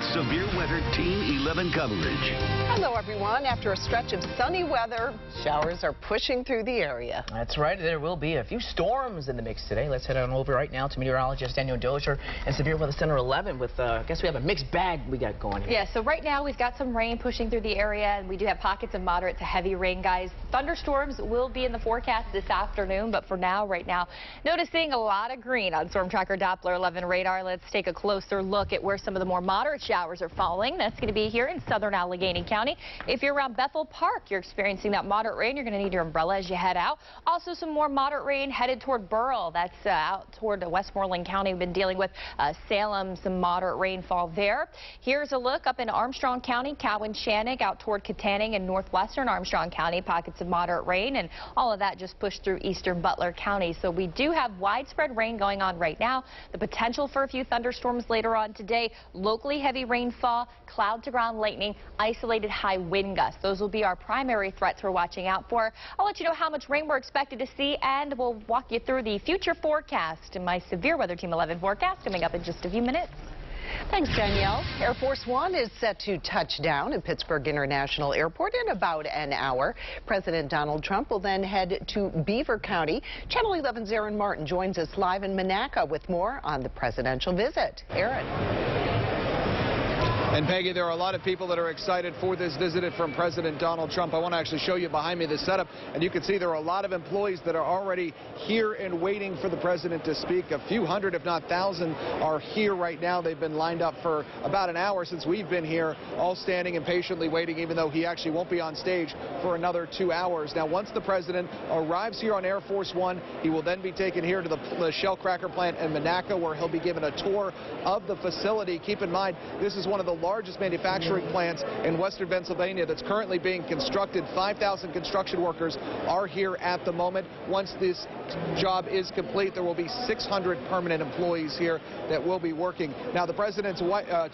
with severe weather Team 11 coverage. Hello, everyone. After a stretch of sunny weather, showers are pushing through the area. That's right. There will be a few storms in the mix today. Let's head on over right now to meteorologist Daniel Dozier and Severe Weather Center 11 with, I guess we have a mixed bag we got going here. Yeah, so right now we've got some rain pushing through the area, and we do have pockets of moderate to heavy rain, guys. Thunderstorms will be in the forecast this afternoon, but for now, right now, noticing a lot of green on Storm Tracker Doppler 11 radar. Let's take a closer look at where some of the more moderate showers are falling. That's going to be here in southern Allegheny County. If you're around Bethel Park, you're experiencing that moderate rain. You're going to need your umbrella as you head out. Also, some more moderate rain headed toward Burrell. That's out toward Westmoreland County. We've been dealing with Salem, some moderate rainfall there. Here's a look up in Armstrong County, Cowan-Channing, out toward Katanning and northwestern Armstrong County. Pockets of moderate rain, and all of that just pushed through eastern Butler County. So we do have widespread rain going on right now. The potential for a few thunderstorms later on today. Locally heavy rainfall, cloud to ground lightning, isolated high wind gusts. Those will be our primary threats we're watching out for. I'll let you know how much rain we're expected to see, and we'll walk you through the future forecast in my Severe Weather Team 11 forecast coming up in just a few minutes. Thanks, Danielle. Air Force One is set to touch down at Pittsburgh International Airport in about an hour. President Donald Trump will then head to Beaver County. Channel 11's Aaron Martin joins us live in Monaca with more on the presidential visit. Aaron. And Peggy, there are a lot of people that are excited for this visit from President Donald Trump. I want to actually show you behind me the setup, and you can see there are a lot of employees that are already here and waiting for the president to speak. A few hundred, if not thousand, are here right now. They've been lined up for about an hour since we've been here, all standing and patiently waiting, even though he actually won't be on stage for another 2 hours. Now, once the president arrives here on Air Force One, he will then be taken here to the shell cracker plant in Monaca, where he'll be given a tour of the facility. Keep in mind, this is one of the largest manufacturing plants in western Pennsylvania that's currently being constructed. 5,000 construction workers are here at the moment. Once this job is complete, there will be 600 permanent employees here that will be working. Now, the president's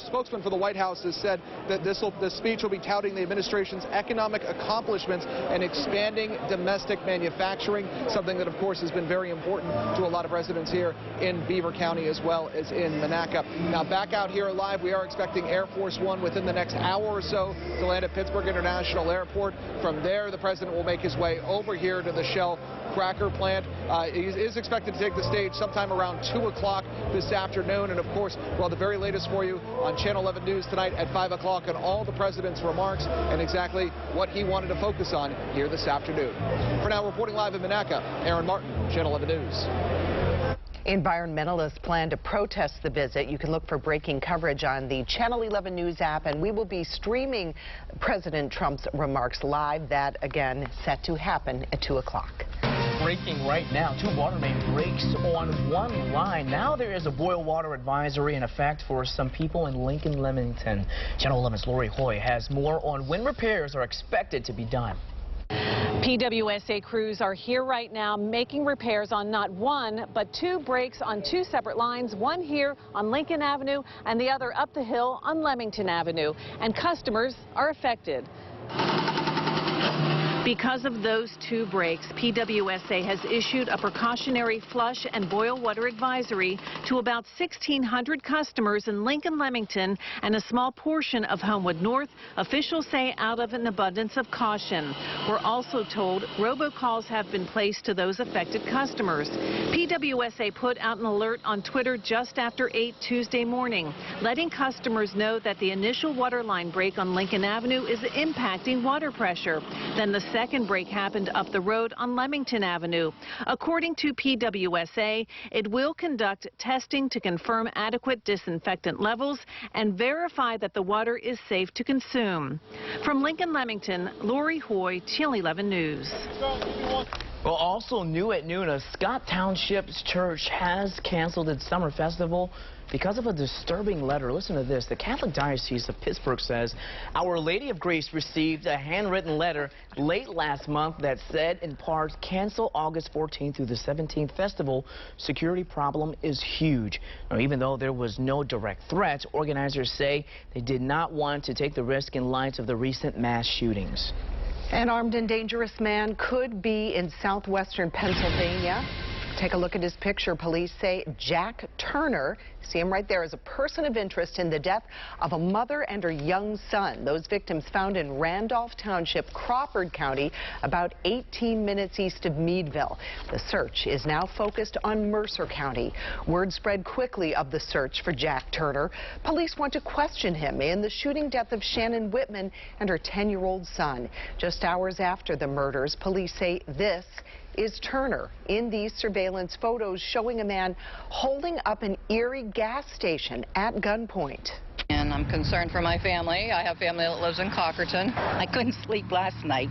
spokesman for the White House has said that this speech will be touting the administration's economic accomplishments and expanding domestic manufacturing, something that, of course, has been very important to a lot of residents here in Beaver County as well as in Monaca. Now, back out here live, we are expecting Air Force One within the next hour or so to land at Pittsburgh International Airport. From there, the president will make his way over here to the Shell cracker plant. He is expected to take the stage sometime around 2 o'clock this afternoon. And of course, well, the very latest for you on Channel 11 News tonight at 5 o'clock on all the president's remarks and exactly what he wanted to focus on here this afternoon. For now, reporting live in Monaca, Aaron Martin, Channel 11 News. Environmentalists plan to protest the visit. You can look for breaking coverage on the Channel 11 News app, and we will be streaming President Trump's remarks live. That, again, set to happen at 2 o'clock. Breaking right now, 2 water main breaks on one line. Now there is a boil water advisory in effect for some people in Lincoln, Leamington. Channel 11's Lori Hoy has more on when repairs are expected to be done. PWSA crews are here right now making repairs on not one, but 2 breaks on 2 separate lines, one here on Lincoln Avenue and the other up the hill on Leamington Avenue. And customers are affected. Because of those 2 breaks, PWSA has issued a precautionary flush and boil water advisory to about 1,600 customers in Lincoln, Leamington, and a small portion of Homewood North, officials say out of an abundance of caution. We're also told robocalls have been placed to those affected customers. PWSA put out an alert on Twitter just after 8 Tuesday morning, letting customers know that the initial water line break on Lincoln Avenue is impacting water pressure. Then the second break happened up the road on Leamington Avenue. According to PWSA, it will conduct testing to confirm adequate disinfectant levels and verify that the water is safe to consume. From Lincoln, Leamington, Lori Hoy, Channel 11 News. Well, also new at noon, a Scott Township's church has canceled its summer festival because of a disturbing letter. Listen to this. The Catholic Diocese of Pittsburgh says Our Lady of Grace received a handwritten letter late last month that said, in part, cancel August 14th through the 17th festival. Security problem is huge. Now, even though there was no direct threat, organizers say they did not want to take the risk in light of the recent mass shootings. An armed and dangerous man could be in southwestern Pennsylvania. Take a look at his picture. Police say Jack Turner, see him right there, is a person of interest in the death of a mother and her young son. Those victims found in Randolph Township, Crawford County, about 18 minutes east of Meadville. The search is now focused on Mercer County. Word spread quickly of the search for Jack Turner. Police want to question him in the shooting death of Shannon Whitman and her 10-year-old son. Just hours after the murders, police say this is Turner in these surveillance photos showing a man holding up an Erie gas station at gunpoint. And I'm concerned for my family. I have family that lives in Cockerton. I couldn't sleep last night.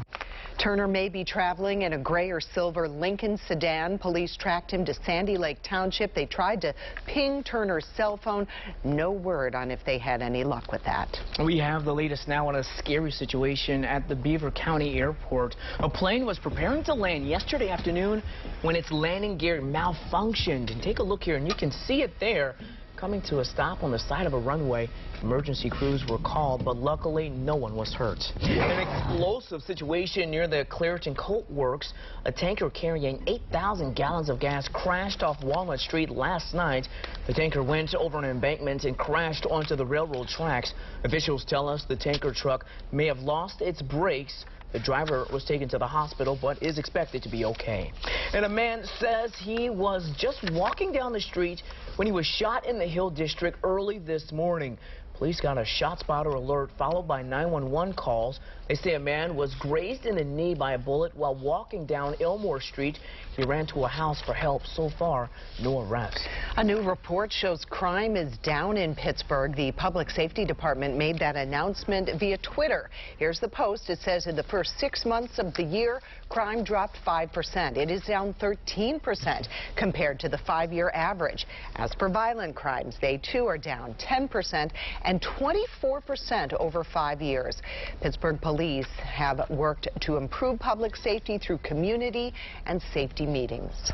Turner may be traveling in a gray or silver Lincoln sedan. Police tracked him to Sandy Lake Township. They tried to ping Turner's cell phone. No word on if they had any luck with that. We have the latest now on a scary situation at the Beaver County Airport. A plane was preparing to land yesterday afternoon when its landing gear malfunctioned. And take a look here, and you can see it there. Coming to a stop on the side of a runway. Emergency crews were called, but luckily no one was hurt. An explosive situation near the Clairton Colt Works. A tanker carrying 8,000 gallons of gas crashed off Walnut Street last night. The tanker went over an embankment and crashed onto the railroad tracks. Officials tell us the tanker truck may have lost its brakes. The driver was taken to the hospital but is expected to be okay. And a man says he was just walking down the street when he was shot in the Hill District early this morning. Police got a shot spotter alert followed by 911 calls. They say a man was grazed in the knee by a bullet while walking down Elmore Street. He ran to a house for help. So far, no arrests. A new report shows crime is down in Pittsburgh. The Public Safety Department made that announcement via Twitter. Here's the post. It says in the first 6 months of the year, crime dropped 5%. It is down 13% compared to the 5-year average. As for violent crimes, they too are down 10% and 24% over 5 years. Pittsburgh police have worked to improve public safety through community and safety meetings.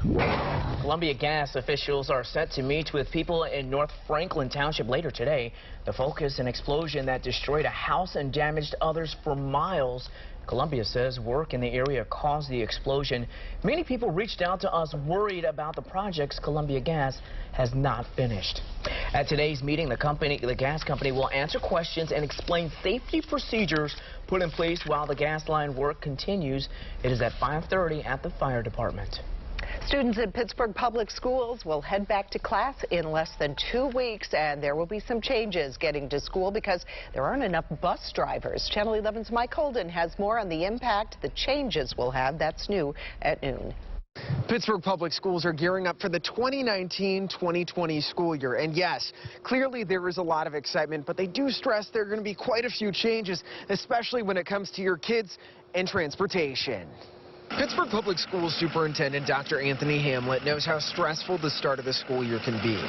Columbia Gas officials are set to meet with people in North Franklin Township later today. The focus, an explosion that destroyed a house and damaged others for miles. Columbia says work in the area caused the explosion. Many people reached out to us worried about the projects Columbia Gas has not finished. At today's meeting, the gas company will answer questions and explain safety procedures put in place while the gas line work continues. It is at 5:30 at the fire department. Students in Pittsburgh Public Schools will head back to class in less than 2 weeks, and there will be some changes getting to school because there aren't enough bus drivers. Channel 11's Mike Holden has more on the impact the changes will have. That's new at noon. Pittsburgh Public Schools are gearing up for the 2019-2020 school year. And yes, clearly there is a lot of excitement, but they do stress there are going to be quite a few changes, especially when it comes to your kids and transportation. Pittsburgh Public Schools Superintendent Dr. Anthony Hamlet knows how stressful the start of the school year can be.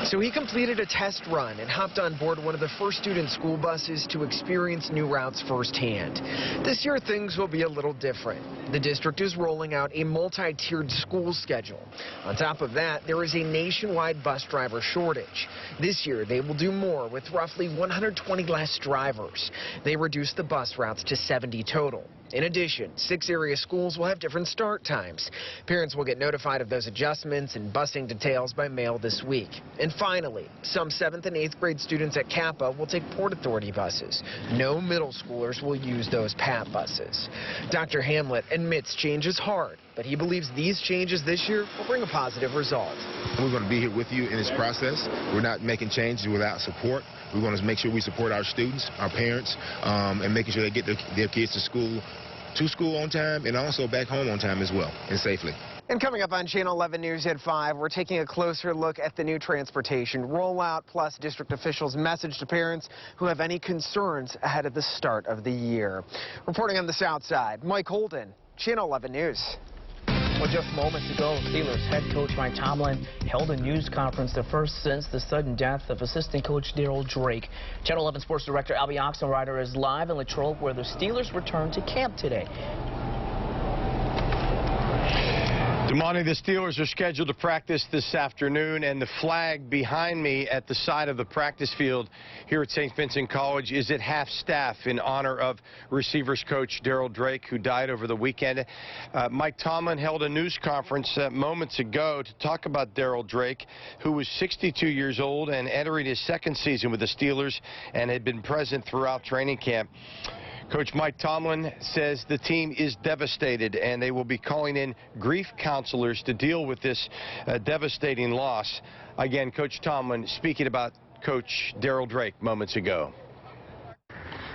So he completed a test run and hopped on board one of the first student school buses to experience new routes firsthand. This year things will be a little different. The district is rolling out a multi-tiered school schedule. On top of that, there is a nationwide bus driver shortage. This year they will do more with roughly 120 less drivers. They reduced the bus routes to 70 total. In addition, 6 area schools will have different start times. Parents will get notified of those adjustments and busing details by mail this week. And finally, some 7th and 8th grade students at Kappa will take Port Authority buses. No middle schoolers will use those PAT buses. Dr. Hamlet admits change is hard, but he believes these changes this year will bring a positive result. We're going to be here with you in this process. We're not making changes without support. We want to make sure we support our students, our parents, and making sure they get their kids to school on time and also back home on time as well and safely. And coming up on Channel 11 News at 5, we're taking a closer look at the new transportation rollout, plus district officials' message to parents who have any concerns ahead of the start of the year. Reporting on the South Side, Mike Holden, Channel 11 News. Well, just moments ago, Steelers head coach Mike Tomlin held a news conference, the first since the sudden death of assistant coach Darryl Drake. Channel 11 Sports Director Albie Oxenrider is live in Latrobe, where the Steelers return to camp today. Good morning. The Steelers are scheduled to practice this afternoon, and the flag behind me at the side of the practice field here at St. Vincent College is at half-staff in honor of receivers coach Darryl Drake, who died over the weekend. Mike Tomlin held a news conference moments ago to talk about Darryl Drake, who was 62 years old and entering his second season with the Steelers and had been present throughout training camp. Coach Mike Tomlin says the team is devastated, and they will be calling in grief counselors to deal with this devastating loss. Again, Coach Tomlin speaking about Coach Darryl Drake moments ago.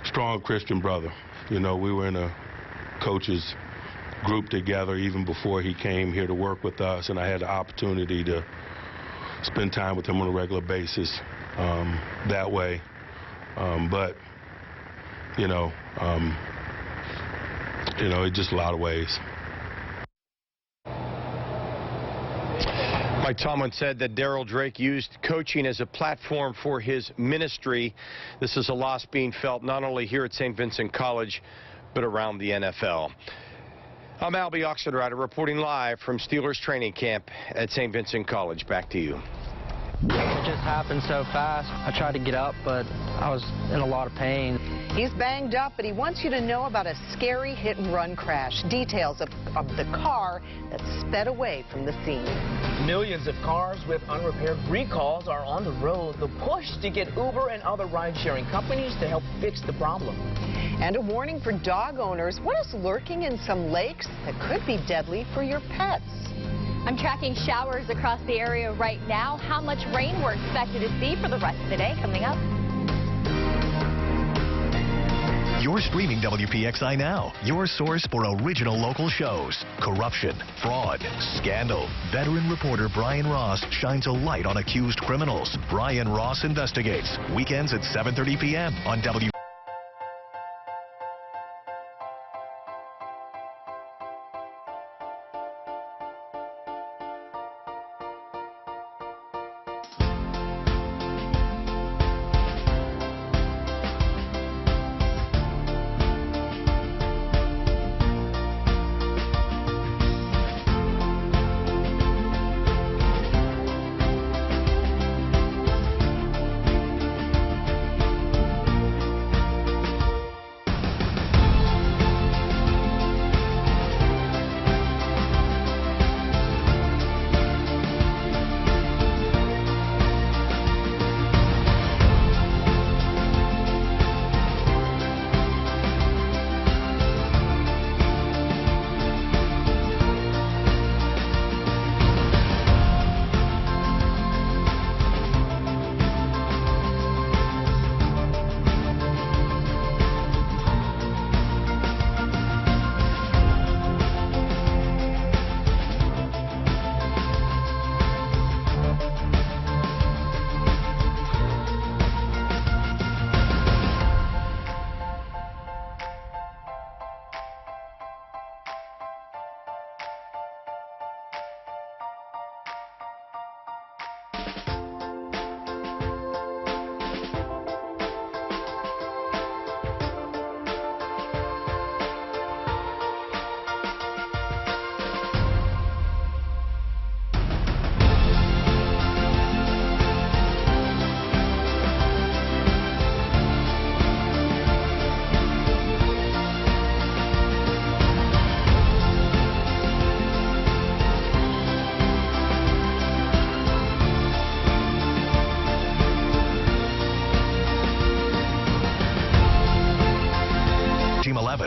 Strong Christian brother. You know, we were in a coaches group together even before he came here to work with us, and I had the opportunity to spend time with him on a regular basis that way. But it's just a lot of ways. Mike Tomlin said that Darryl Drake used coaching as a platform for his ministry. This is a loss being felt not only here at St. Vincent College, but around the NFL. I'm Albie Oxenrider reporting live from Steelers training camp at St. Vincent College. Back to you. It just happened so fast. I tried to get up, but I was in a lot of pain. He's banged up, but he wants you to know about a scary hit-and-run crash. Details of the car that sped away from the scene. Millions of cars with unrepaired recalls are on the road. The push to get Uber and other ride-sharing companies to help fix the problem. And a warning for dog owners. What is lurking in some lakes that could be deadly for your pets? I'm tracking showers across the area right now. How much rain we're expected to see for the rest of the day coming up. You're streaming WPXI now, your source for original local shows. Corruption, fraud, scandal. Veteran reporter Brian Ross shines a light on accused criminals. Brian Ross Investigates. Weekends at 7:30 p.m. on WPXI.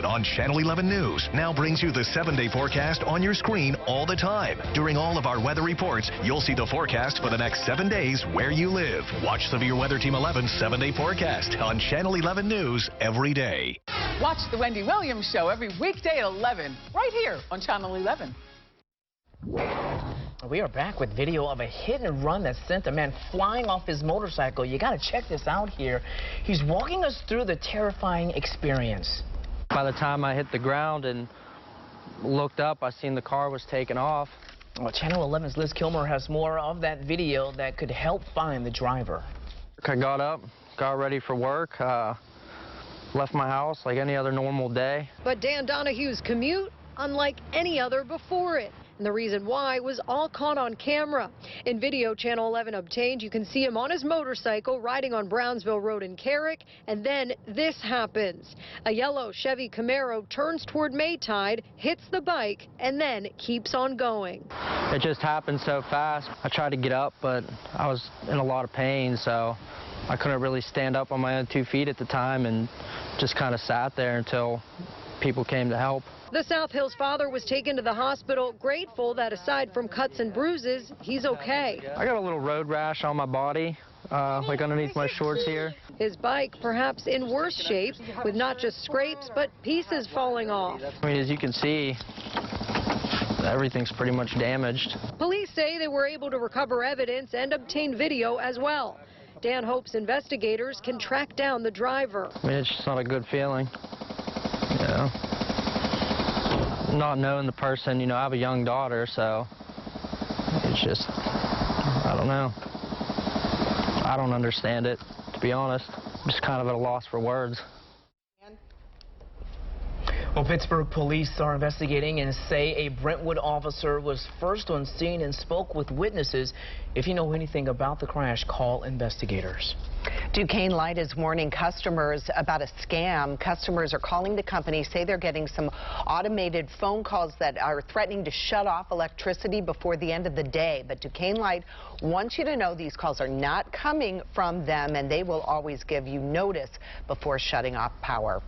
On Channel 11 News now brings you the 7-day forecast on your screen all the time. During all of our weather reports, you'll see the forecast for the next 7 days where you live. Watch Severe Weather Team 11's 7-day forecast on Channel 11 News every day. Watch the Wendy Williams Show every weekday at 11, right here on Channel 11. We are back with video of a hit and run that sent a man flying off his motorcycle. You got to check this out here. He's walking us through the terrifying experience. By the time I hit the ground and looked up, I seen the car was taken off. Well, Channel 11's Liz Kilmer has more of that video that could help find the driver. I got up, got ready for work, left my house like any other normal day. But Dan Donahue's commute, unlike any other before it. and the reason why was all caught on camera. In video Channel 11 obtained, you can see him on his motorcycle riding on Brownsville Road in Carrick, and then this happens. A yellow Chevy Camaro turns toward Maytide, hits the bike, and then keeps on going. It just happened so fast. I tried to get up, but I was in a lot of pain, so I couldn't really stand up on my own 2 feet at the time and just kind of sat there until people came to help. The South Hills father was taken to the hospital, grateful that aside from cuts and bruises, he's okay. I got a little road rash on my body, like underneath my shorts here. His bike perhaps in worse shape, with not just scrapes, but pieces falling off. I mean, as you can see, everything's pretty much damaged. Police say they were able to recover evidence and obtain video as well. Dan hopes investigators can track down the driver. I mean, it's just not a good feeling, you know. Not knowing the person, you know, I have a young daughter, so it's just, I don't know. I don't understand it, to be honest. I'm just kind of at a loss for words. Well, Pittsburgh police are investigating and say a Brentwood officer was first on scene and spoke with witnesses. If you know anything about the crash, call investigators. Duquesne Light is warning customers about a scam. Customers are calling the company, say they're getting some automated phone calls that are threatening to shut off electricity before the end of the day. But Duquesne Light wants you to know these calls are not coming from them, and they will always give you notice before shutting off power.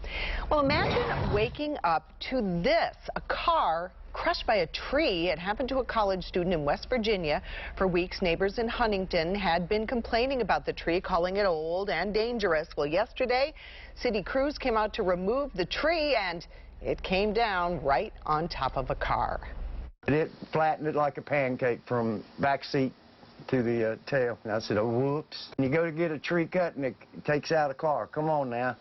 Well, imagine waking up to this, a car crushed by a tree. It happened to a college student in West Virginia. For weeks, neighbors in Huntington had been complaining about the tree, calling it old and dangerous. Well, yesterday, city crews came out to remove the tree, and it came down right on top of a car. It flattened it like a pancake from back seat to the tail. And I said, oh, whoops. You go to get a tree cut, and it takes out a car. Come on now.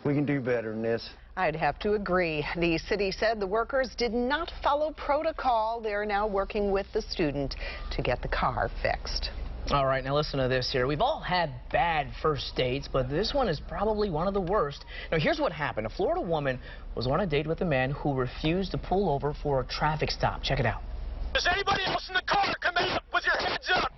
We can do better than this. I'd have to agree. The city said the workers did not follow protocol. They're now working with the student to get the car fixed. All right, now listen to this here. We've all had bad first dates, but this one is probably one of the worst. Now, here's what happened. A Florida woman was on a date with a man who refused to pull over for a traffic stop. Check it out. Is anybody else in the car? Come in with your heads up.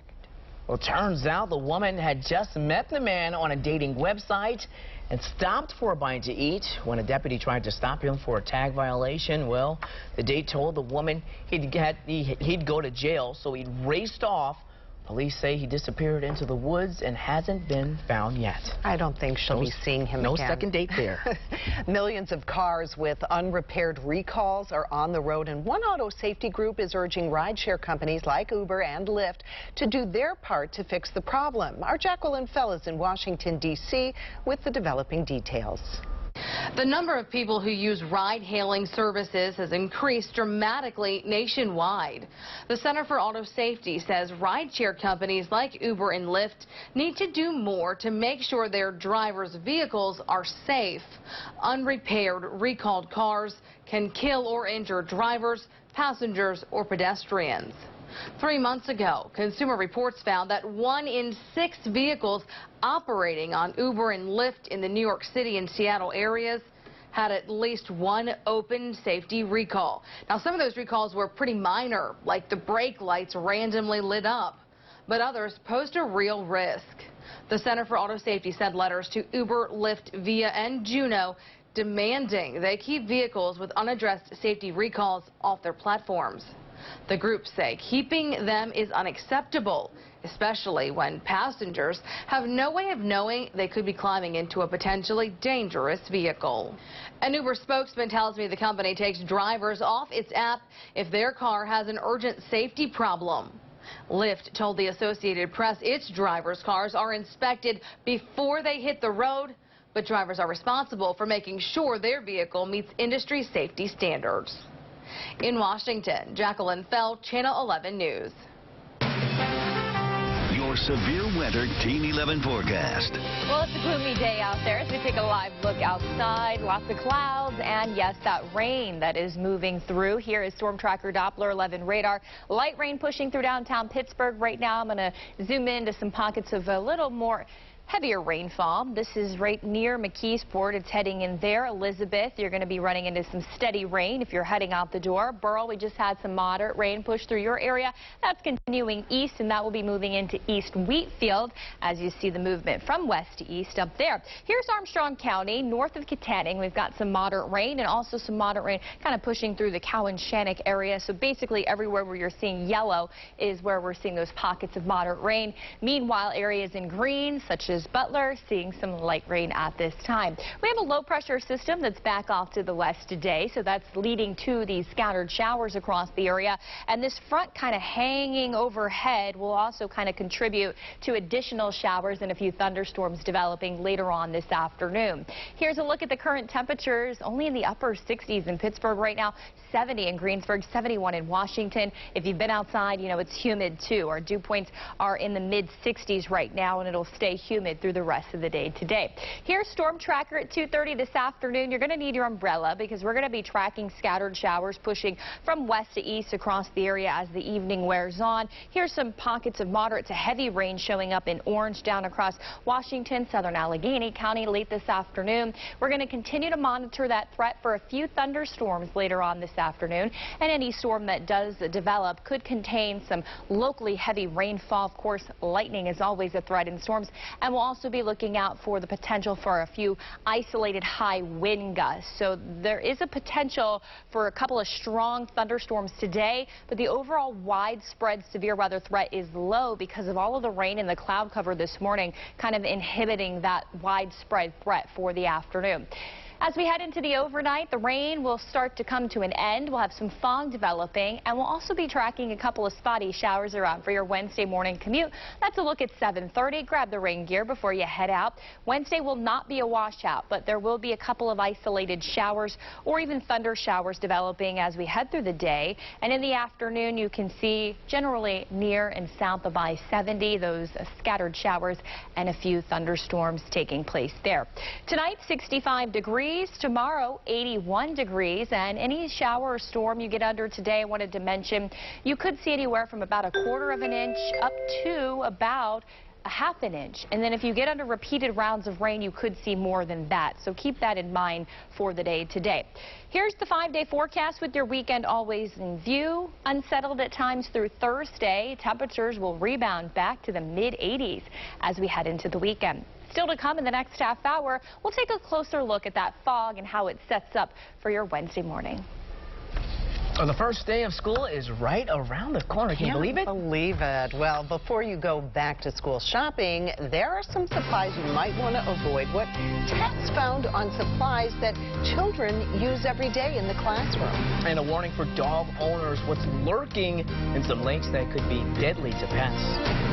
Well, turns out the woman had just met the man on a dating website and stopped for a bite to eat. When a deputy tried to stop him for a tag violation, well, the date told the woman he'd go to jail, so he raced off. Police say he disappeared into the woods and hasn't been found yet. I don't think she'll be seeing him again. No second date there. Millions of cars with unrepaired recalls are on the road, and one auto safety group is urging rideshare companies like Uber and Lyft to do their part to fix the problem. Our Jacqueline Fell is in Washington, D.C. with the developing details. The number of people who use ride-hailing services has increased dramatically nationwide. The Center for Auto Safety says rideshare companies like Uber and Lyft need to do more to make sure their drivers' vehicles are safe. Unrepaired, recalled cars can kill or injure drivers, passengers, or pedestrians. 3 months ago, Consumer Reports found that 1 in 6 vehicles operating on Uber and Lyft in the New York City and Seattle areas had at least one open safety recall. Now, some of those recalls were pretty minor, like the brake lights randomly lit up, but others posed a real risk. The Center for Auto Safety sent letters to Uber, Lyft, Via, and Juno demanding they keep vehicles with unaddressed safety recalls off their platforms. The groups say keeping them is unacceptable, especially when passengers have no way of knowing they could be climbing into a potentially dangerous vehicle. An Uber spokesman tells me the company takes drivers off its app if their car has an urgent safety problem. Lyft told the Associated Press its drivers' cars are inspected before they hit the road, but drivers are responsible for making sure their vehicle meets industry safety standards. In Washington, Jacqueline Fell, Channel 11 News. Your severe weather Team 11 forecast. Well, it's a gloomy day out there as we take a live look outside. Lots of clouds and, yes, that rain that is moving through. Here is Storm Tracker Doppler 11 radar. Light rain pushing through downtown Pittsburgh right now. I'm going to zoom into some pockets of a little more heavier rainfall. This is right near McKeesport. It's heading in there. Elizabeth, you're going to be running into some steady rain if you're heading out the door. Burl, we just had some moderate rain push through your area. That's continuing east, and that will be moving into East Wheatfield as you see the movement from west to east up there. Here's Armstrong County, north of Kittanning. We've got some moderate rain and also some moderate rain kind of pushing through the Cowan-Shannock area. So basically everywhere where you're seeing yellow is where we're seeing those pockets of moderate rain. Meanwhile, areas in green, such as Butler, seeing some light rain at this time. We have a low pressure system that's back off to the west today, so that's leading to these scattered showers across the area. And this front kind of hanging overhead will also kind of contribute to additional showers and a few thunderstorms developing later on this afternoon. Here's a look at the current temperatures, only in the upper 60s in Pittsburgh right now, 70 in Greensburg, 71 in Washington. If you've been outside, you know it's humid too. Our dew points are in the mid 60s right now, and it'll stay humid through the rest of the day today. Here's Storm Tracker at 2:30 this afternoon. You're going to need your umbrella because we're going to be tracking scattered showers pushing from west to east across the area as the evening wears on. Here's some pockets of moderate to heavy rain showing up in orange down across Washington, southern Allegheny County late this afternoon. We're going to continue to monitor that threat for a few thunderstorms later on this afternoon, and any storm that does develop could contain some locally heavy rainfall. Of course, lightning is always a threat in storms, and we'll also be looking out for the potential for a few isolated high wind gusts. So there is a potential for a couple of strong thunderstorms today, but the overall widespread severe weather threat is low because of all of the rain and the cloud cover this morning kind of inhibiting that widespread threat for the afternoon. As we head into the overnight, the rain will start to come to an end. We'll have some fog developing, and we'll also be tracking a couple of spotty showers around for your Wednesday morning commute. That's a look at 7:30. Grab the rain gear before you head out. Wednesday will not be a washout, but there will be a couple of isolated showers or even thunder showers developing as we head through the day. And in the afternoon, you can see generally near and south of I-70, those scattered showers and a few thunderstorms taking place there. Tonight, 65 degrees. Tomorrow, 81 degrees, and any shower or storm you get under today, I wanted to mention, you could see anywhere from about 1/4 of an inch up to about 1/2 an inch. And then if you get under repeated rounds of rain, you could see more than that. So keep that in mind for the day today. Here's the 5-day forecast with your weekend always in view. Unsettled at times through Thursday. Temperatures will rebound back to the mid-80s as we head into the weekend. Still to come in the next half hour, we'll take a closer look at that fog and how it sets up for your Wednesday morning. Well, the first day of school is right around the corner. Can you believe it? Believe it. Well, before you go back to school shopping, there are some supplies you might want to avoid. What tests found on supplies that children use every day in the classroom. And a warning for dog owners, what's lurking in some lakes that could be deadly to pets.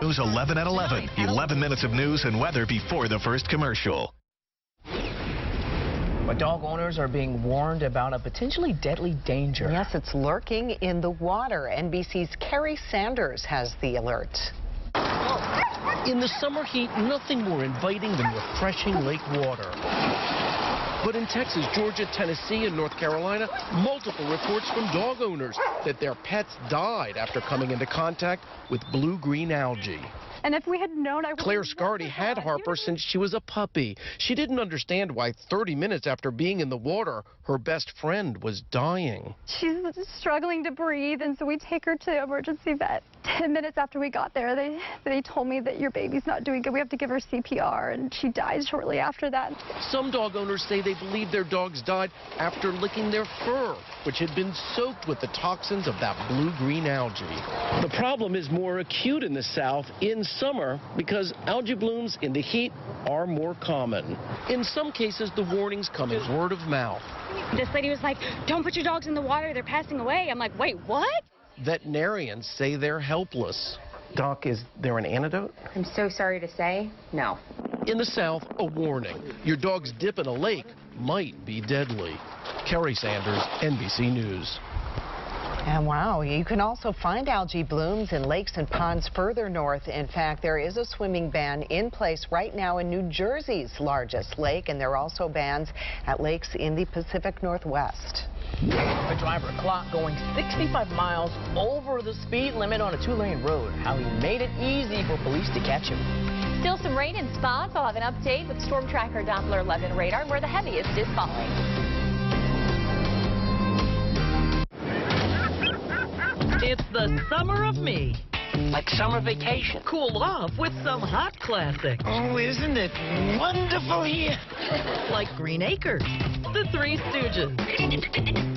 News 11 at 11. 11 minutes of news and weather before the first commercial. But dog owners are being warned about a potentially deadly danger. Yes, it's lurking in the water. NBC's Carrie Sanders has the alert. In the summer heat, nothing more inviting than refreshing lake water. But in Texas, Georgia, Tennessee, and North Carolina, multiple reports from dog owners that their pets died after coming into contact with blue-green algae. And if we had known, Claire Scardy had Harper since she was a puppy. She didn't understand why 30 minutes after being in the water, her best friend was dying. She's struggling to breathe, and so we take her to emergency vet. 10 minutes after we got there, they told me that your baby's not doing good. We have to give her CPR, and she died shortly after that. Some dog owners say they believe their dogs died after licking their fur, which had been soaked with the toxins of that blue-green algae. The problem is more acute in the South in summer because algae blooms in the heat are more common. In some cases, the warnings come as word of mouth. This lady was like, "Don't put your dogs in the water, they're passing away." I'm like, wait, what? Veterinarians say they're helpless. Doc, is there an antidote? I'm so sorry to say, no. In the South, a warning. Your dog's dip in a lake might be deadly. Carrie Sanders, NBC News. And wow, you can also find algae blooms in lakes and ponds further north. In fact, there is a swimming ban in place right now in New Jersey's largest lake, and there are also bans at lakes in the Pacific Northwest. A driver caught going 65 miles over the speed limit on a 2-lane road. How he made it easy for police to catch him. Still some rain in spots. I'll have an update with Storm Tracker Doppler 11 radar where the heaviest is falling. It's the summer of me. Like summer vacation. Cool off with some hot classics. Oh, isn't it wonderful here? Like Green Acres, The Three Stooges,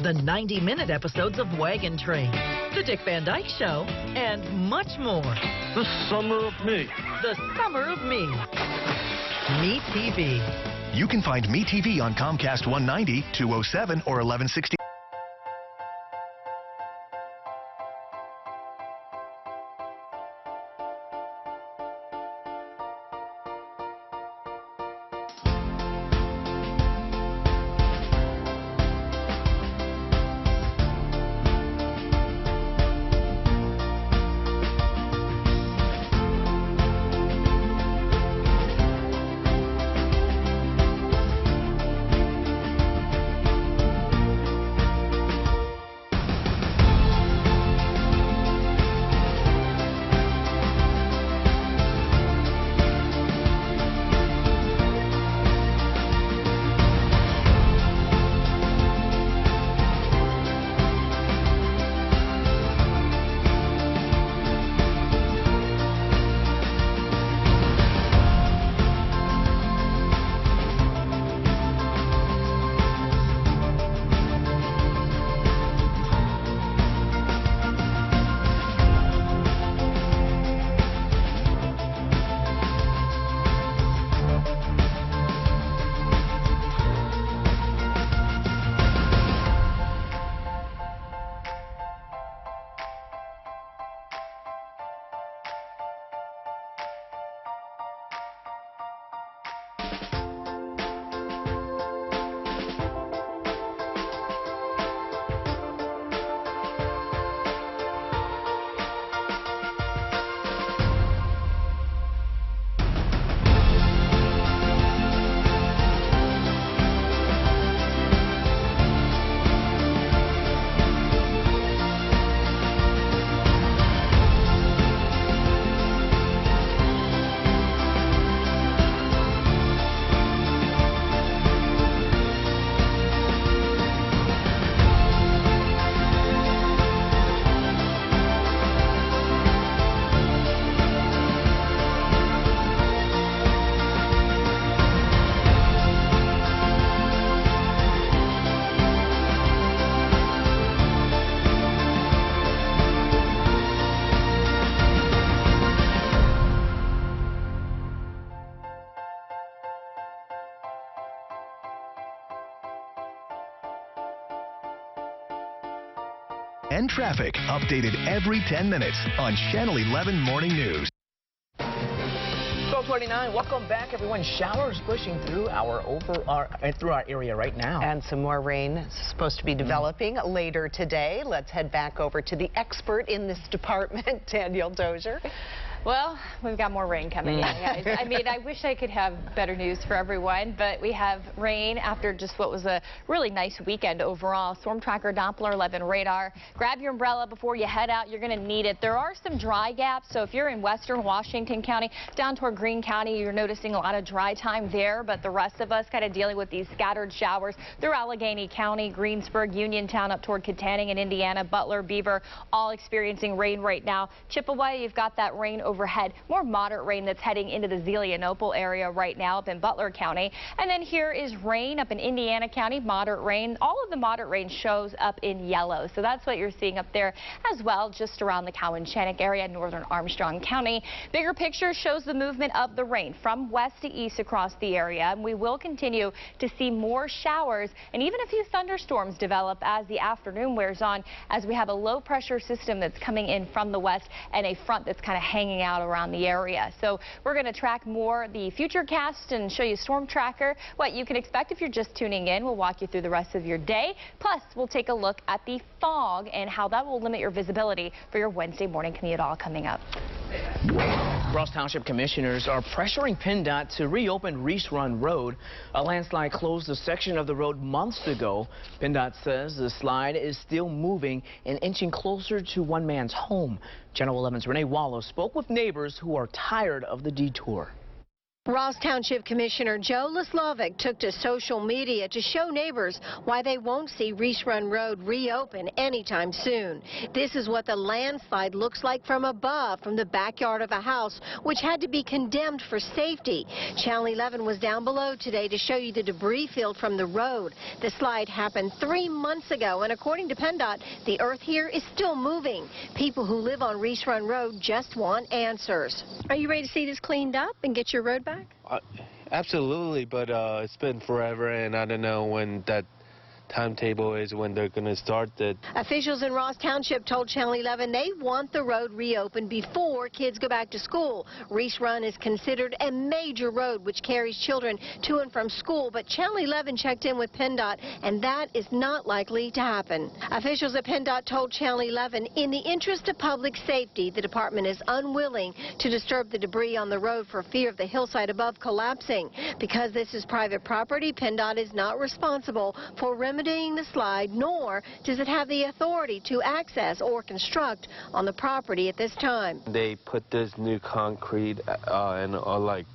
the 90-minute episodes of Wagon Train, The Dick Van Dyke Show, and much more. The summer of me. The summer of me. Me TV. You can find Me TV on Comcast 190, 207, or 1160. And traffic updated every 10 minutes on Channel 11 Morning News. 6:49. Welcome back, everyone. Showers pushing through our area right now. And some more rain is supposed to be developing later today. Let's head back over to the expert in this department, Danielle Dozier. Well, we've got more rain coming in, guys. I mean, I wish I could have better news for everyone, but we have rain after just what was a really nice weekend overall. Storm tracker Doppler 11 radar. Grab your umbrella before you head out. You're going to need it. There are some dry gaps, so if you're in western Washington County, down toward Greene County, you're noticing a lot of dry time there, but the rest of us kind of dealing with these scattered showers through Allegheny County, Greensburg, Uniontown, up toward Kittanning in Indiana, Butler, Beaver, all experiencing rain right now. Chippewa, you've got that rain overhead. More moderate rain that's heading into the Zelienople area right now up in Butler County. And then here is rain up in Indiana County, moderate rain. All of the moderate rain shows up in yellow. So that's what you're seeing up there as well, just around the Cowanshannock area, northern Armstrong County. Bigger picture shows the movement of the rain from west to east across the area. And we will continue to see more showers and even a few thunderstorms develop as the afternoon wears on, as we have a low pressure system that's coming in from the west and a front that's kind of hanging out around the area. So we're going to track more the future cast and show you Storm Tracker, what you can expect if you're just tuning in. We'll walk you through the rest of your day. Plus, we'll take a look at the fog and how that will limit your visibility for your Wednesday morning commute, all coming up. Ross Township commissioners are pressuring PennDOT to reopen Reese Run Road. A landslide closed a section of the road months ago. PennDOT says the slide is still moving and inching closer to one man's home. Channel 11's Renee Wallow spoke with neighbors who are tired of the detour. Ross Township Commissioner Joe Lislovic took to social media to show neighbors why they won't see Reese Run Road reopen anytime soon. This is what the landslide looks like from above, from the backyard of a house, which had to be condemned for safety. Channel 11 was down below today to show you the debris field from the road. The slide happened 3 months ago, and according to PennDOT, the earth here is still moving. People who live on Reese Run Road just want answers. Are you ready to see this cleaned up and get your road back? Absolutely, but it's been forever, and I don't know when that timetable is when they're going to start that. Officials in Ross Township told Channel 11 they want the road reopened before kids go back to school. Reese Run is considered a major road which carries children to and from school, but Channel 11 checked in with PennDOT, and that is not likely to happen. Officials at PennDOT told Channel 11 in the interest of public safety, the department is unwilling to disturb the debris on the road for fear of the hillside above collapsing. Because this is private property, PennDOT is not responsible for remedying the slide, nor does it have the authority to access or construct on the property at this time. They put this new concrete and like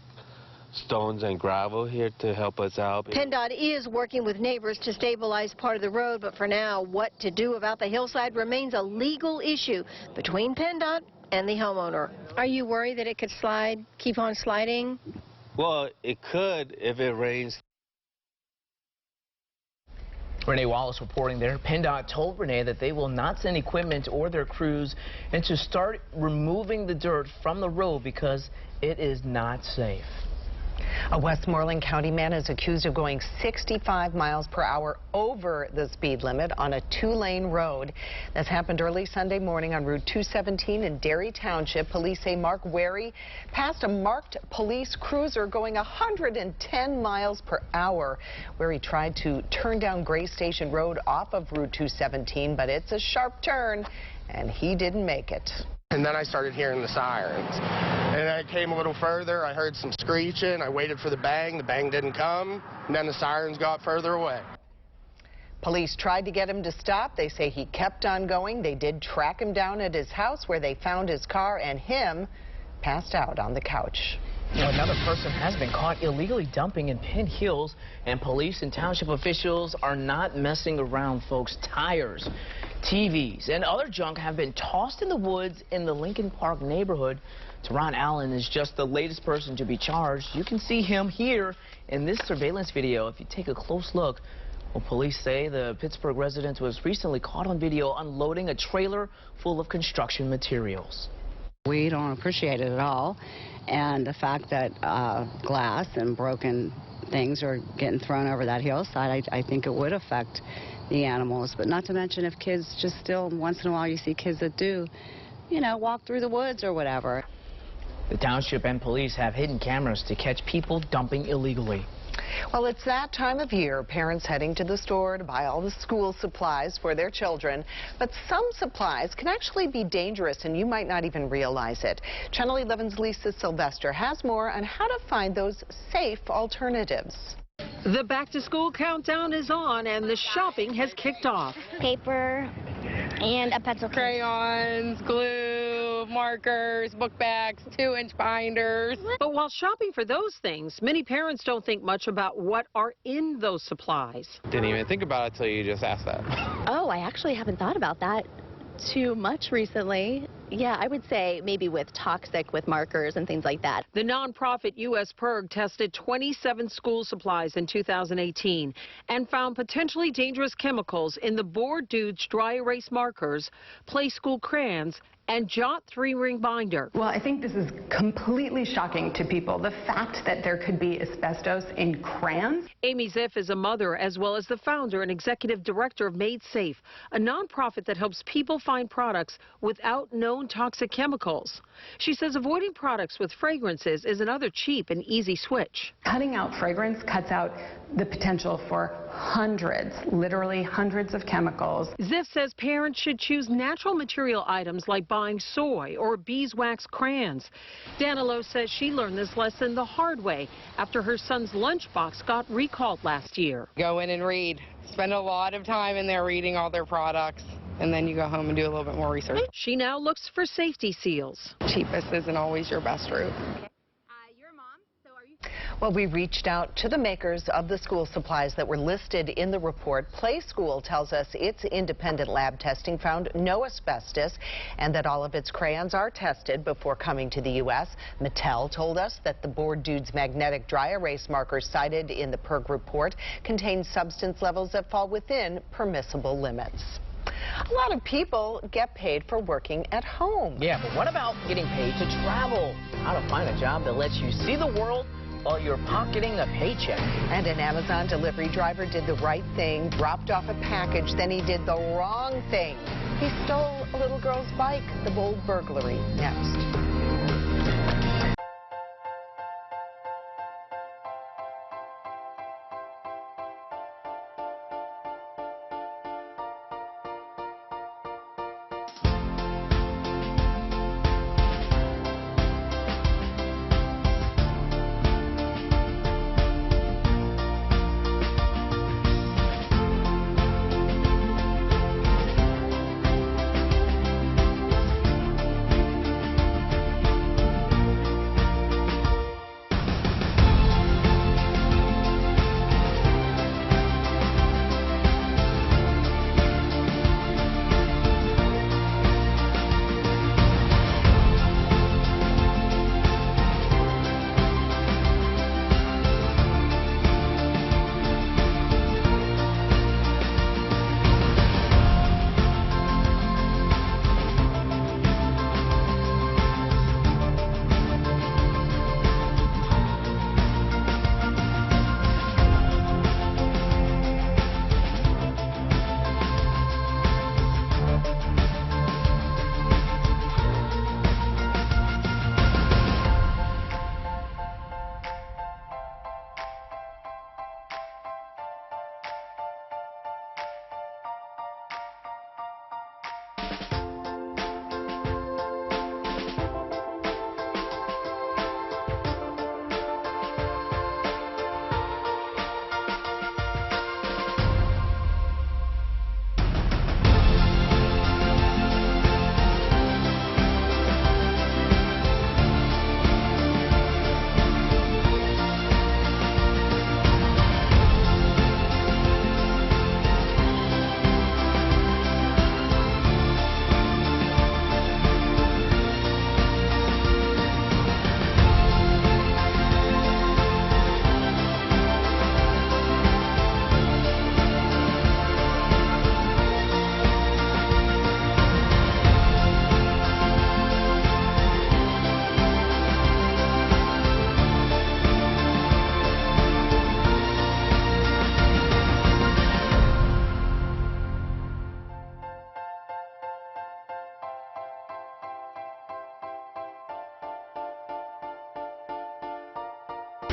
stones and gravel here to help us out. PennDOT is working with neighbors to stabilize part of the road, but for now, what to do about the hillside remains a legal issue between PennDOT and the homeowner. Are you worried that it could slide, keep on sliding? Well, it could if it rains. Renee Wallace reporting there. PennDOT told Renee that they will not send equipment or their crews and to start removing the dirt from the road because it is not safe. A Westmoreland County man is accused of going 65 miles per hour over the speed limit on a 2-lane road. This happened early Sunday morning on Route 217 in Derry Township. Police say Mark Wary passed a marked police cruiser going 110 miles per hour. Wary tried to turn down Gray Station Road off of Route 217, but it's a sharp turn, and he didn't make it. And then I started hearing the sirens. And I came a little further, I heard some screeching, I waited for the bang didn't come, and then the sirens got further away. Police tried to get him to stop. They say he kept on going. They did track him down at his house where they found his car and him passed out on the couch. Well, another person has been caught illegally dumping in Penn Hills, and police and township officials are not messing around, folks. Tires, TVs, and other junk have been tossed in the woods in the Lincoln Park neighborhood. Teron Allen is just the latest person to be charged. You can see him here in this surveillance video. If you take a close look, well, police say the Pittsburgh resident was recently caught on video unloading a trailer full of construction materials. We don't appreciate it at all, and the fact that glass and broken things are getting thrown over that hillside, I think it would affect the animals, but not to mention if kids just still, once in a while you see kids that do, you know, walk through the woods or whatever. The township and police have hidden cameras to catch people dumping illegally. Well, it's that time of year, parents heading to the store to buy all the school supplies for their children. But some supplies can actually be dangerous, and you might not even realize it. Channel 11's Lisa Sylvester has more on how to find those safe alternatives. The back-to-school countdown is on, and the shopping has kicked off. Paper and a pencil case. Crayons, glue, markers, book bags, 2-inch binders. But while shopping for those things, many parents don't think much about what are in those supplies. Didn't even think about it till you just asked that. Oh, I actually haven't thought about that too much recently. Yeah, I would say maybe with markers and things like that. The nonprofit U.S. PIRG tested 27 school supplies in 2018 and found potentially dangerous chemicals in the Board Dudes dry erase markers, Play School crayons, and Jot 3-ring binder. Well, I think this is completely shocking to people, the fact that there could be asbestos in crayons. Amy Ziff is a mother as well as the founder and executive director of Made Safe, a nonprofit that helps people find products without known toxic chemicals. She says avoiding products with fragrances is another cheap and easy switch. Cutting out fragrance cuts out the potential for hundreds, literally hundreds of chemicals. Ziff says parents should choose natural material items like buying soy or beeswax crayons. Danilo says she learned this lesson the hard way after her son's lunchbox got recalled last year. Go in and read. Spend a lot of time in there reading all their products, and then you go home and do a little bit more research. She now looks for safety seals. Cheapest isn't always your best route. Well, we reached out to the makers of the school supplies that were listed in the report. Play School tells us its independent lab testing found no asbestos and that all of its crayons are tested before coming to the U.S. Mattel told us that the Board Dudes magnetic dry erase markers cited in the PIRG report contain substance levels that fall within permissible limits. A lot of people get paid for working at home. Yeah, but what about getting paid to travel? How to find a job that lets you see the world while you're pocketing a paycheck. And an Amazon delivery driver did the right thing, dropped off a package, then he did the wrong thing. He stole a little girl's bike. The bold burglary next.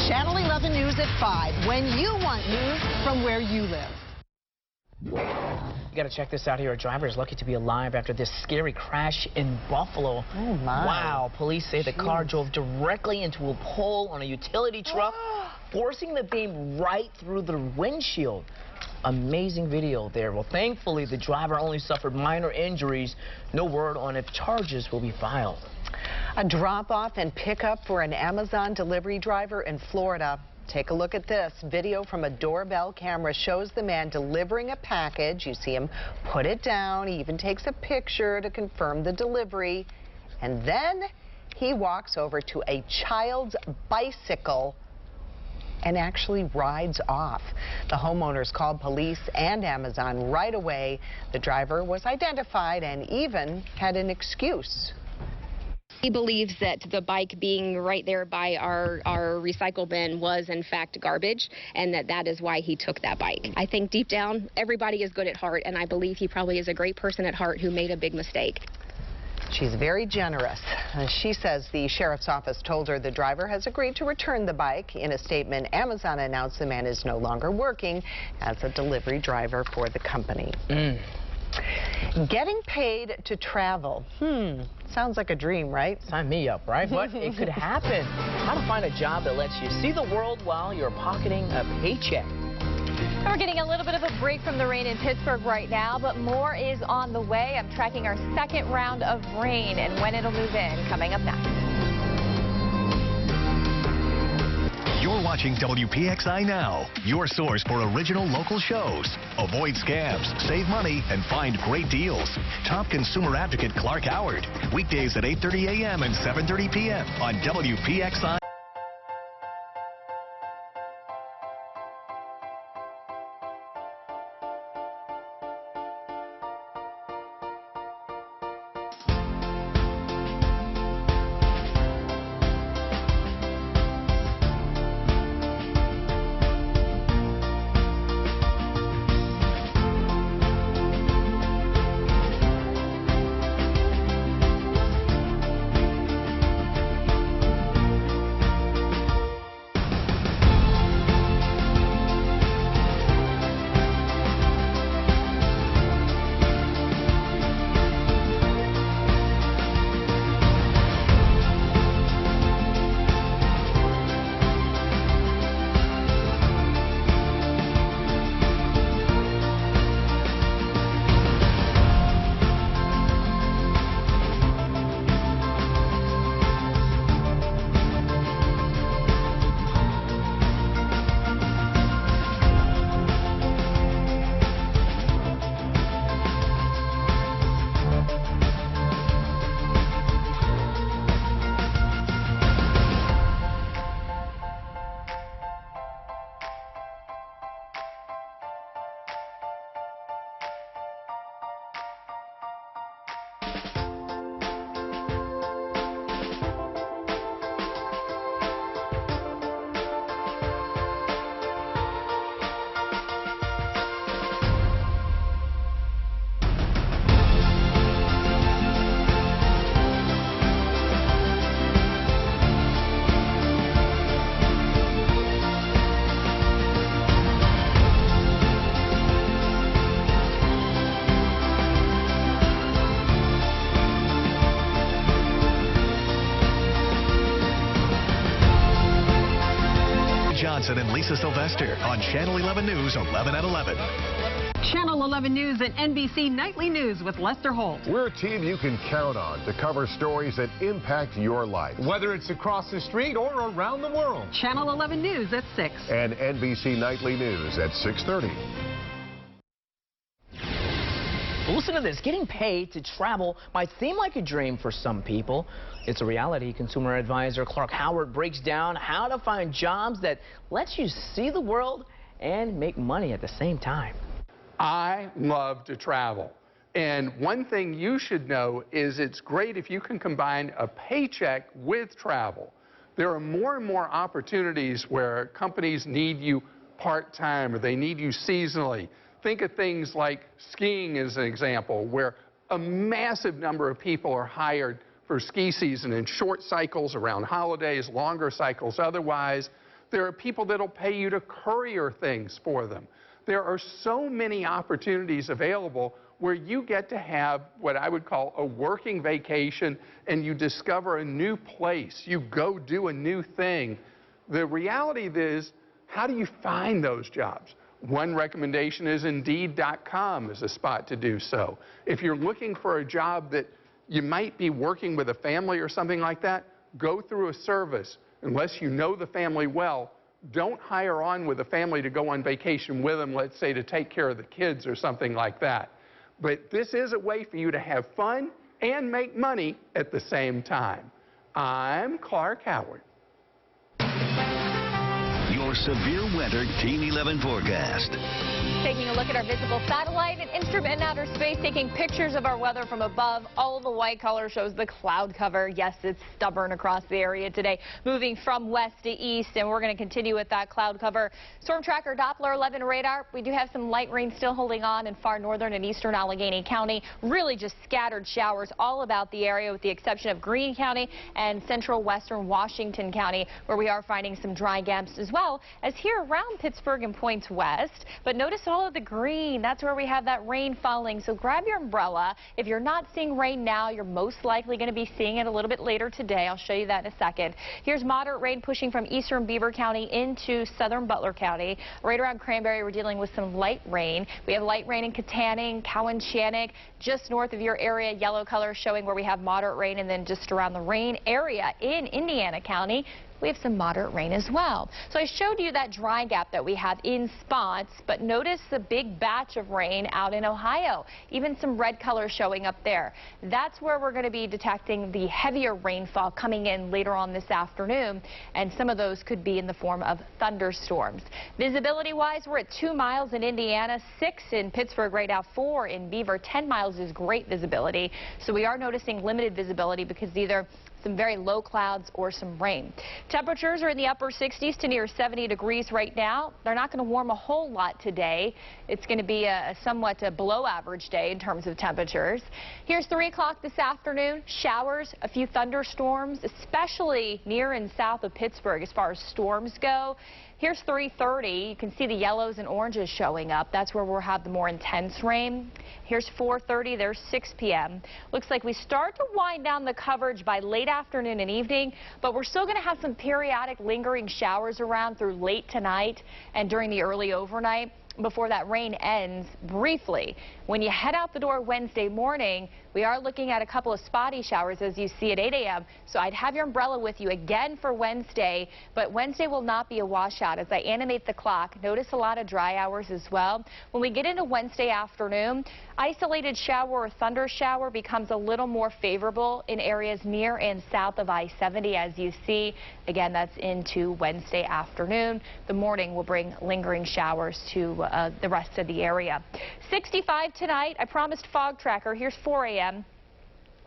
Channel 11 News at 5, when you want news from where you live. You got to check this out here. A driver is lucky to be alive after this scary crash in Buffalo. Oh, my. Wow. Police say the car drove directly into a pole on a utility truck, forcing the beam right through the windshield. Amazing video there. Well, thankfully, the driver only suffered minor injuries. No word on if charges will be filed. A drop-off and pickup for an Amazon delivery driver in Florida. Take a look at this. Video from a doorbell camera shows the man delivering a package. You see him put it down. He even takes a picture to confirm the delivery. And then he walks over to a child's bicycle and actually rides off. The homeowners called police and Amazon right away. The driver was identified and even had an excuse. He believes that the bike being right there by our recycle bin was in fact garbage, and that is why he took that bike. I think deep down everybody is good at heart, and I believe he probably is a great person at heart who made a big mistake. She's very generous. She says the sheriff's office told her the driver has agreed to return the bike. In a statement, Amazon announced the man is no longer working as a delivery driver for the company. Getting paid to travel. Sounds like a dream, right? Sign me up, right? But it could happen. How to find a job that lets you see the world while you're pocketing a paycheck. We're getting a little bit of a break from the rain in Pittsburgh right now, but more is on the way. I'm tracking our second round of rain and when it'll move in coming up next. You're watching WPXI Now, your source for original local shows. Avoid scams, save money, and find great deals. Top consumer advocate Clark Howard. Weekdays at 8:30 a.m. and 7:30 p.m. on WPXI. And Lisa Sylvester on Channel 11 News, 11 at 11. Channel 11 News and NBC Nightly News with Lester Holt. We're a team you can count on to cover stories that impact your life, whether it's across the street or around the world. Channel 11 News at 6. And NBC Nightly News at 6:30. Listen to this. Getting paid to travel might seem like a dream for some people. It's a reality. Consumer advisor Clark Howard breaks down how to find jobs that lets you see the world and make money at the same time. I love to travel. And one thing you should know is it's great if you can combine a paycheck with travel. There are more and more opportunities where companies need you part-time or they need you seasonally. Think of things like skiing as an example, where a massive number of people are hired for ski season in short cycles around holidays, longer cycles otherwise. There are people that'll pay you to courier things for them. There are so many opportunities available where you get to have what I would call a working vacation, and you discover a new place. You go do a new thing. The reality is, how do you find those jobs? One recommendation is Indeed.com is a spot to do so. If you're looking for a job that you might be working with a family or something like that, go through a service. Unless you know the family well, don't hire on with a family to go on vacation with them, let's say to take care of the kids or something like that. But this is a way for you to have fun and make money at the same time. I'm Clark Howard. Your severe weather Team 11 forecast. Taking a look at our visible satellite, an instrument in outer space taking pictures of our weather from above. All of the white color shows the cloud cover. Yes, it's stubborn across the area today, moving from west to east, and we're going to continue with that cloud cover. Storm tracker Doppler 11 radar. We do have some light rain still holding on in far northern and eastern Allegheny County. Really just scattered showers all about the area, with the exception of Greene County and central western Washington County, where we are finding some dry gaps as well as here around Pittsburgh and points west. But notice all of the green. That's where we have that rain falling. So grab your umbrella. If you're not seeing rain now, you're most likely going to be seeing it a little bit later today. I'll show you that in a second. Here's moderate rain pushing from eastern Beaver County into southern Butler County. Right around Cranberry, we're dealing with some light rain. We have light rain in Katanning, Cowanshannock, just north of your area, yellow color showing where we have moderate rain, and then just around the rain area in Indiana County, we have some moderate rain as well. So I showed you that dry gap that we have in spots, but notice the big batch of rain out in Ohio, even some red color showing up there. That's where we're going to be detecting the heavier rainfall coming in later on this afternoon, and some of those could be in the form of thunderstorms. Visibility wise, we're at 2 miles in Indiana, 6 in Pittsburgh right now, 4 in Beaver. 10 miles is great visibility. So we are noticing limited visibility because either some very low clouds or some rain. Temperatures are in the upper 60s to near 70 degrees right now. They're not going to warm a whole lot today. It's going to be a somewhat below average day in terms of temperatures. Here's 3 o'clock this afternoon. Showers, a few thunderstorms, especially near and south of Pittsburgh as far as storms go. Here's 3:30. You can see the yellows and oranges showing up. That's where we'll have the more intense rain. Here's 4:30. There's 6 p.m. Looks like we start to wind down the coverage by late afternoon and evening, but we're still going to have some periodic lingering showers around through late tonight and during the early overnight before that rain ends briefly. When you head out the door Wednesday morning, we are looking at a couple of spotty showers as you see at 8 a.m. So I'd have your umbrella with you again for Wednesday, but Wednesday will not be a washout. As I animate the clock, notice a lot of dry hours as well. When we get into Wednesday afternoon, isolated shower or thunder shower becomes a little more favorable in areas near and south of I-70 as you see. Again, that's into Wednesday afternoon. The morning will bring lingering showers to the rest of the area. 65 tonight. I promised fog tracker. Here's 4 a.m.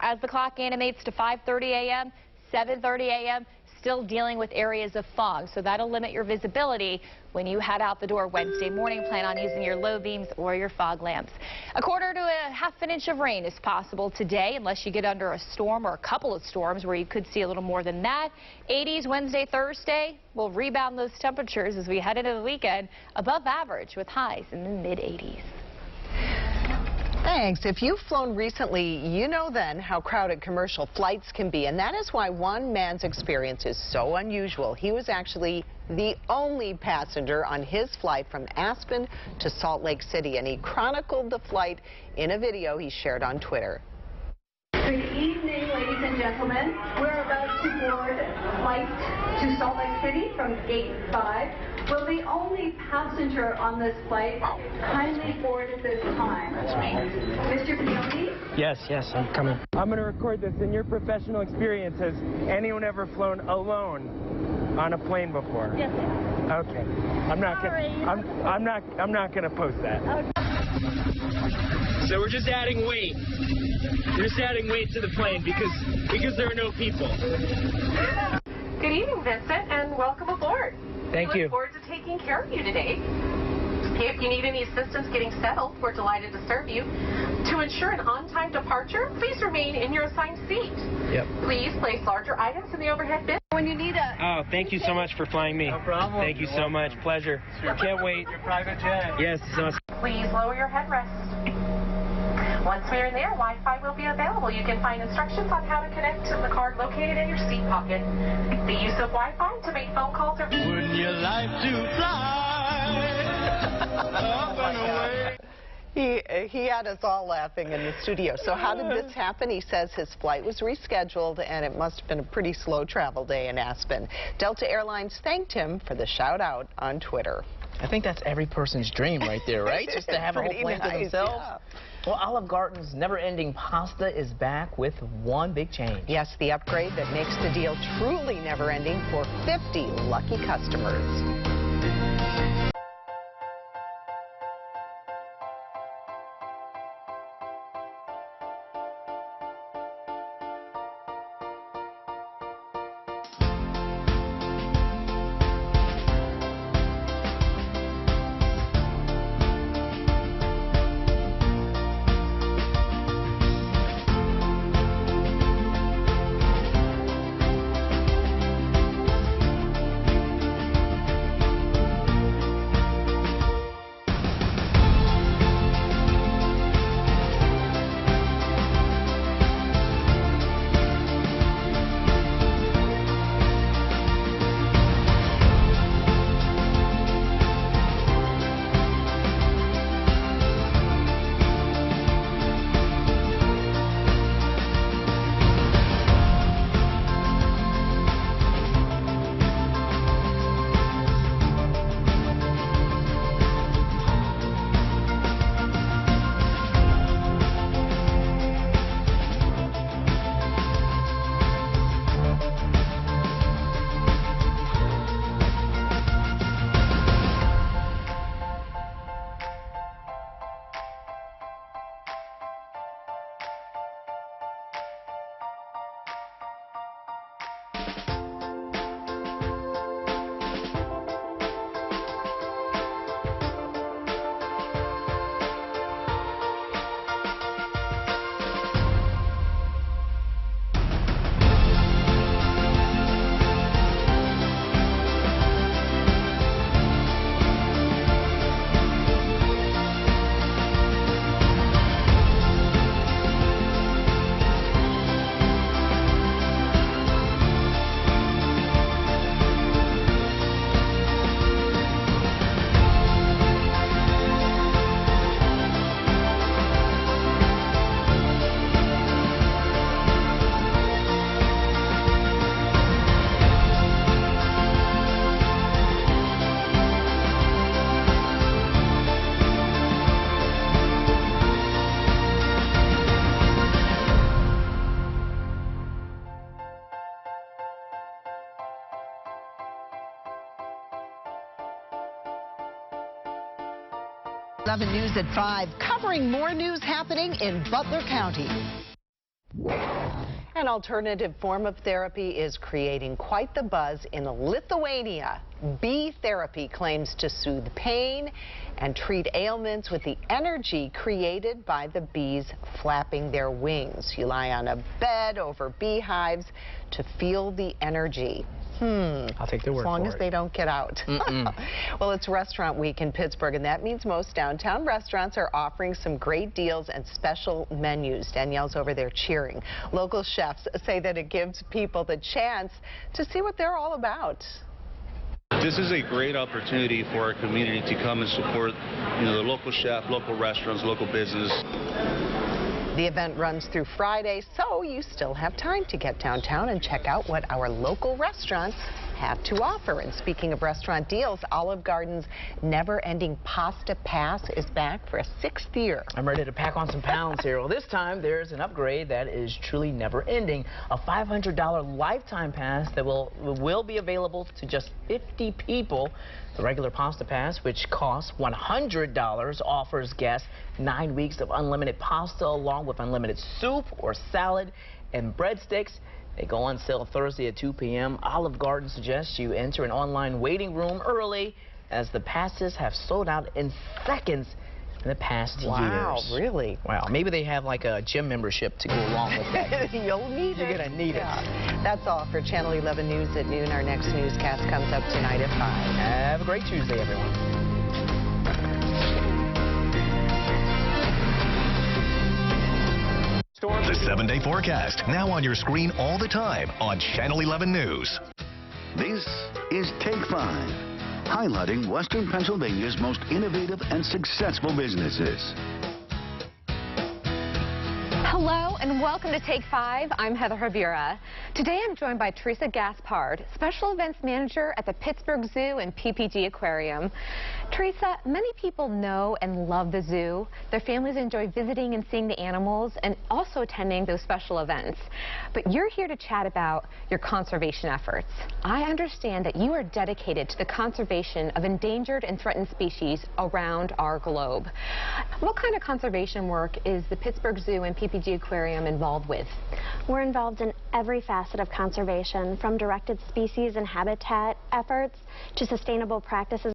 As the clock animates to 5:30 a.m., 7:30 a.m., still dealing with areas of fog. So that'll limit your visibility when you head out the door Wednesday morning. Plan on using your low beams or your fog lamps. A quarter to a half an inch of rain is possible today, unless you get under a storm or a couple of storms where you could see a little more than that. 80s Wednesday, Thursday. We'll rebound those temperatures as we head into the weekend above average with highs in the mid-80s. Thanks. If you've flown recently, you know then how crowded commercial flights can be, and that is why one man's experience is so unusual. He was actually the only passenger on his flight from Aspen to Salt Lake City, and he chronicled the flight in a video he shared on Twitter. Good evening, ladies and gentlemen. We're about to board flight to Salt Lake City from Gate 5. Will the only passenger on this flight kindly board at this time? That's me. Mr. Peone? Yes, I'm coming. I'm going to record this. In your professional experience, has anyone ever flown alone on a plane before? Yes. Okay. I'm not going to post that. Okay. So we're just adding weight. We're just adding weight to the plane because there are no people. Good evening, Vincent, and welcome aboard. Thank you. We look forward to taking care of you today. If you need any assistance getting settled, we're delighted to serve you. To ensure an on-time departure, please remain in your assigned seat. Yep. Please place larger items in the overhead bin. When you need a... Oh, thank you so much for flying me. No problem. Thank you so much. Pleasure. Can't wait. Your private jet. Yes, it's awesome. Please lower your headrest. Once we're in there, Wi-Fi will be available. You can find instructions on how to connect to the card located in your seat pocket. The use of Wi-Fi to make phone calls or... Wouldn't you like to fly up and away? He had us all laughing in the studio. So how did this happen? He says his flight was rescheduled and it must have been a pretty slow travel day in Aspen. Delta Airlines thanked him for the shout out on Twitter. I think that's every person's dream right there, right? Just to have a whole plane to themselves. Yeah. Well, Olive Garden's never-ending pasta is back with one big change. Yes, the upgrade that makes the deal truly never-ending for 50 lucky customers. News at 5, covering more news happening in Butler County. An alternative form of therapy is creating quite the buzz in Lithuania. Bee therapy claims to soothe pain and treat ailments with the energy created by the bees flapping their wings. You lie on a bed over beehives to feel the energy. I'll take their word for it. As long as they don't get out. Well, it's Restaurant Week in Pittsburgh, and that means most downtown restaurants are offering some great deals and special menus. Danielle's over there cheering. Local chefs say that it gives people the chance to see what they're all about. This is a great opportunity for our community to come and support, the local chef, local restaurants, local business. The event runs through Friday, so you still have time to get downtown and check out what our local restaurants have to offer. And speaking of restaurant deals, Olive Garden's never-ending pasta pass is back for a 6th year. I'm ready to pack on some pounds here. Well, this time there's an upgrade that is truly never-ending. A $500 lifetime pass that will be available to just 50 people. The regular pasta pass, which costs $100, offers guests 9 weeks of unlimited pasta along with unlimited soup or salad and breadsticks. They go on sale Thursday at 2 p.m. Olive Garden suggests you enter an online waiting room early, as the passes have sold out in seconds in the past years. Wow, really? Wow, maybe they have like a gym membership to go along with that. You'll need it. You're going to need it. That's all for Channel 11 News at noon. Our next newscast comes up tonight at 5. Have a great Tuesday, everyone. The 7-day forecast, now on your screen all the time on Channel 11 News. This is Take 5, highlighting Western Pennsylvania's most innovative and successful businesses. Hello and welcome to Take 5. I'm Heather Javira. Today I'm joined by Teresa Gaspard, Special Events Manager at the Pittsburgh Zoo and PPG Aquarium. Teresa, many people know and love the zoo. Their families enjoy visiting and seeing the animals and also attending those special events. But you're here to chat about your conservation efforts. I understand that you are dedicated to the conservation of endangered and threatened species around our globe. What kind of conservation work is the Pittsburgh Zoo and PPG Aquarium involved with? We're involved in every facet of conservation, from directed species and habitat efforts to sustainable practices